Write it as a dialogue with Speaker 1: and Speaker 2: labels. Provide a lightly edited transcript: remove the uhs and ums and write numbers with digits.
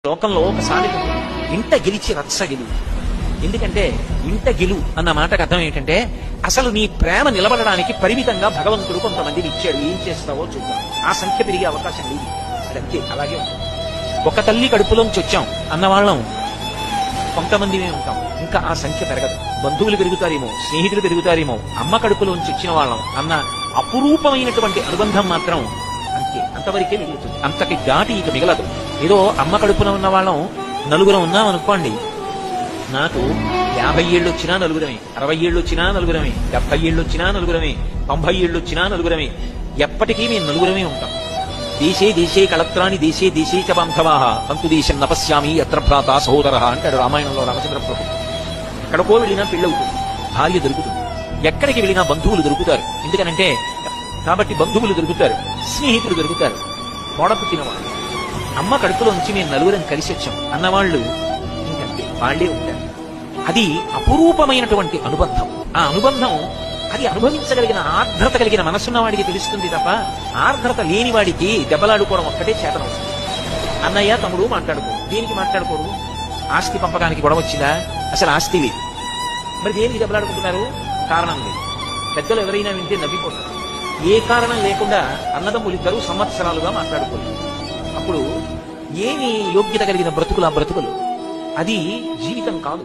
Speaker 1: లోకంలో ఒకసారి ఇంట గెలిచి రచ్చ గెలువు. ఎందుకంటే ఇంట గెలు అన్న మాటకు అర్థం ఏంటంటే అసలు నీ ప్రేమ నిలబడడానికి పరిమితంగా భగవంతుడు కొంతమందిని ఇచ్చాడు. ఏం చేస్తావో చూద్దాం. ఆ సంఖ్య పెరిగే అవకాశం లేదు. అదంతే, అలాగే ఉంటుంది. ఒక తల్లి కడుపులోంచి వచ్చాం అన్నవాళ్ళం కొంతమందిమే ఉంటాం. ఇంకా ఆ సంఖ్య పెరగదు. బంధువులు పెరుగుతారేమో, స్నేహితులు పెరుగుతారేమో, అమ్మ కడుపులోంచి వచ్చిన వాళ్ళం అన్న అపురూపమైనటువంటి అనుబంధం మాత్రం అంతే, అంతవరకే మిగులుతుంది. అంతకి దాటి ఇక మిగలదు. ఏదో అమ్మ కడుపున ఉన్న వాళ్ళం నలుగురం ఉన్నాం అనుకోండి, నాకు 50 ఏళ్ళు వచ్చినా నలుగురమే, 60 ఏళ్ళు వచ్చినా నలుగురమే, 70 ఏళ్ళు వచ్చినా నలుగురమే, 90 ఏళ్ళు వచ్చినా నలుగురమే. ఎప్పటికీ మేము నలుగురమే ఉంటాం. దేశే దేశే కళత్రాని దేశే దేశే చ బాంధవాః అంతు దేశం నపశ్యామి యత్ర భ్రాత సహోదరః అంటాడు రామాయణంలో రామచంద్ర ప్రభు. ఎక్కడికో వెళ్ళినా పెళ్ళవుతుంది, భార్య దొరుకుతుంది. ఎక్కడికి వెళ్ళినా బంధువులు దొరుకుతారు. ఎందుకనంటే కాబట్టి బంధువులు దొరుకుతారు, స్నేహితులు దొరుకుతారు, తోడపుట్టినవాళ్ళు. అమ్మ కడుపులో నుంచి మేము నలుగురం కలిసి వచ్చాం అన్నవాళ్ళు ఇంకంతే, వాళ్లే ఉంటారు. అది అపురూపమైనటువంటి అనుబంధం. ఆ అనుబంధం అది అనుభవించగలిగిన ఆర్ద్రత కలిగిన మనసున్న వాడికి తెలుస్తుంది తప్ప ఆర్ద్రత లేని వాడికి దెబ్బలాడుకోవడం ఒక్కటే చేతనవుతుంది. అన్నయ్య తమ్ముడు మాట్లాడుకోరు. దేనికి మాట్లాడుకోరు? ఆస్తి పంపకానికి గొడవ వచ్చిందా? అసలు ఆస్తి లేదు. మరి దేనికి దెబ్బలాడుకుంటున్నారు? కారణం లేదు. పెద్దలు ఎవరైనా వింటే నవ్విపోతారు. ఏ కారణం లేకుండా అన్నదమ్ములిద్దరూ సంవత్సరాలుగా మాట్లాడుకోలేదు. అప్పుడు ఏమి యోగ్యత కలిగిన బ్రతుకులు ఆ బ్రతుకులు? అది జీవితం కాదు.